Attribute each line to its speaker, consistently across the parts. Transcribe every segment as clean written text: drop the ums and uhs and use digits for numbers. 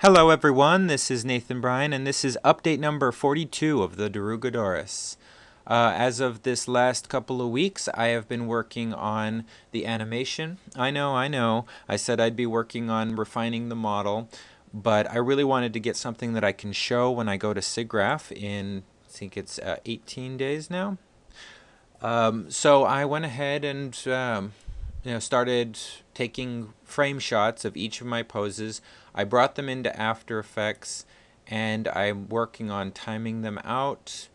Speaker 1: Hello everyone, this is Nathan Bryan and this is update number 42 of the Darugodoris. As of this last couple of weeks, I have been working on the animation. I know, I said I'd be working on refining the model, but I really wanted to get something that I can show when I go to SIGGRAPH in, I think it's 18 days now. So I went ahead and started taking frame shots of each of my poses. I brought them into After Effects, and I'm working on timing them out,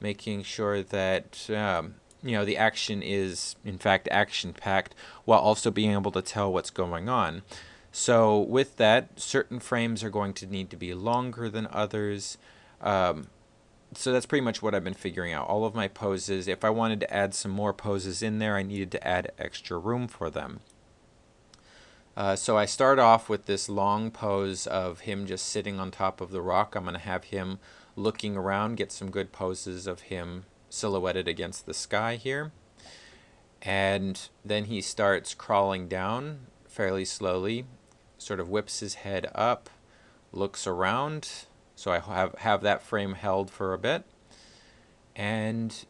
Speaker 1: making sure that the action is in fact action packed, while also being able to tell what's going on. So with that, certain frames are going to need to be longer than others. So that's pretty much what I've been figuring out. All of my poses, if I wanted to add some more poses in there, I needed to add extra room for them. So I start off with this long pose of him just sitting on top of the rock. I'm going to have him looking around, get some good poses of him silhouetted against the sky here. And then he starts crawling down fairly slowly, sort of whips his head up, looks around. So I have that frame held for a bit. And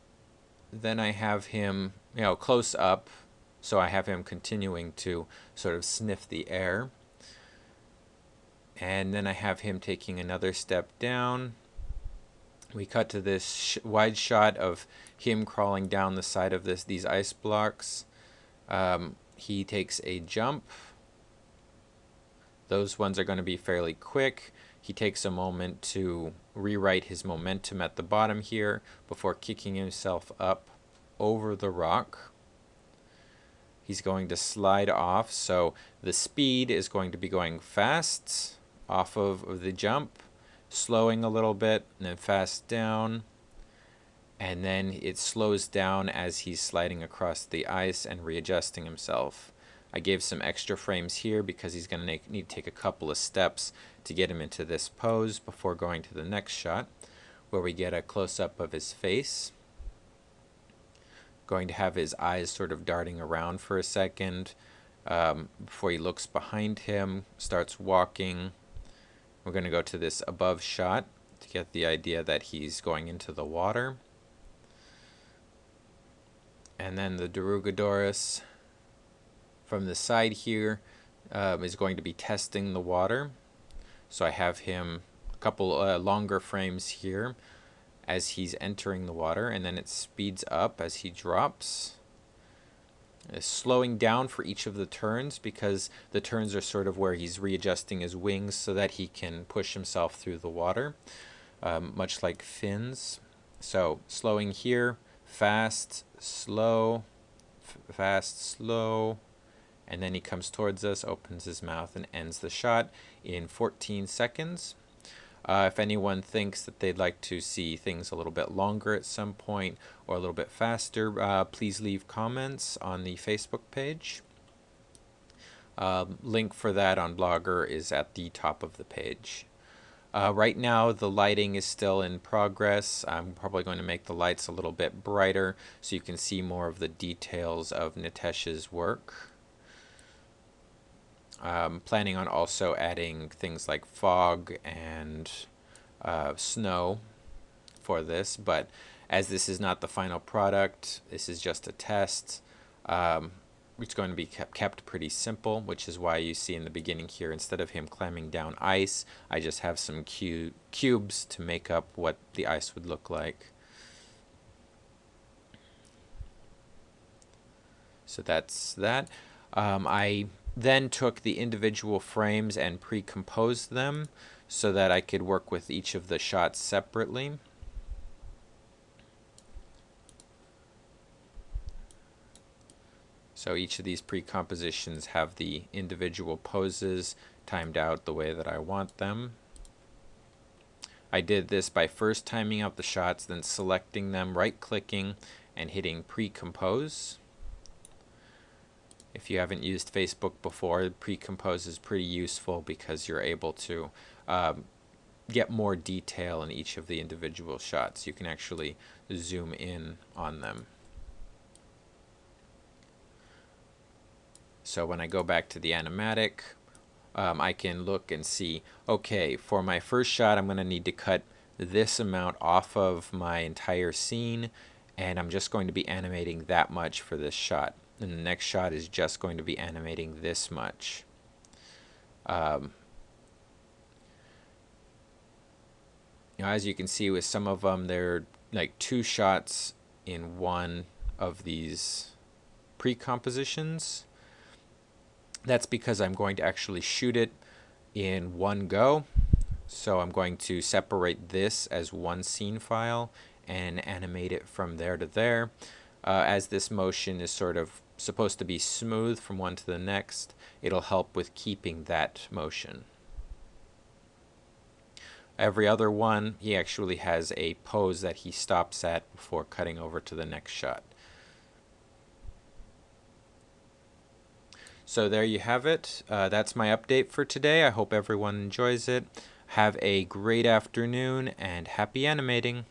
Speaker 1: then I have him, close up. So I have him continuing to sort of sniff the air. And then I have him taking another step down. We cut to this wide shot of him crawling down the side of these ice blocks. He takes a jump. Those ones are going to be fairly quick. He takes a moment to rewrite his momentum at the bottom here before kicking himself up over the rock. He's going to slide off, so the speed is going to be going fast off of the jump, slowing a little bit, and then fast down. And then it slows down as he's sliding across the ice and readjusting himself. I gave some extra frames here because he's going to need to take a couple of steps to get him into this pose before going to the next shot, where we get a close-up of his face. Going to have his eyes sort of darting around for a second before he looks behind him, starts walking. We're going to go to this above shot to get the idea that he's going into the water. And then the Darugodoris from the side here is going to be testing the water. So I have him a couple longer frames here as he's entering the water, and then it speeds up as he drops. Slowing down for each of the turns because the turns are sort of where he's readjusting his wings so that he can push himself through the water, much like fins. So slowing here, fast, slow, fast, slow, and then he comes towards us, opens his mouth, and ends the shot in 14 seconds. If anyone thinks that they'd like to see things a little bit longer at some point or a little bit faster, please leave comments on the Facebook page. Link for that on Blogger is at the top of the page. Right now the lighting is still in progress. I'm probably going to make the lights a little bit brighter so you can see more of the details of Nitesh's work. Planning on also adding things like fog and snow for this, but as this is not the final product, this is just a test. It's going to be kept pretty simple, which is why you see in the beginning here, instead of him climbing down ice, I just have some cubes to make up what the ice would look like. So that's that. I then took the individual frames and pre-composed them so that I could work with each of the shots separately. So each of these pre-compositions have the individual poses timed out the way that I want them. I did this by first timing out the shots, then selecting them, right-clicking, and hitting pre-compose. If you haven't used Facebook before, pre-compose is pretty useful because you're able to get more detail in each of the individual shots. You can actually zoom in on them. So when I go back to the Animatic, I can look and see, okay, for my first shot, I'm going to need to cut this amount off of my entire scene, and I'm just going to be animating that much for this shot. And the next shot is just going to be animating this much. As you can see with some of them, they're like 2 shots in one of these pre-compositions. That's because I'm going to actually shoot it in one go. So I'm going to separate this as one scene file and animate it from there to there. As this motion is sort of supposed to be smooth from one to the next, it'll help with keeping that motion. Every other one, he actually has a pose that he stops at before cutting over to the next shot. So there you have it. That's my update for today. I hope everyone enjoys it. Have a great afternoon and happy animating.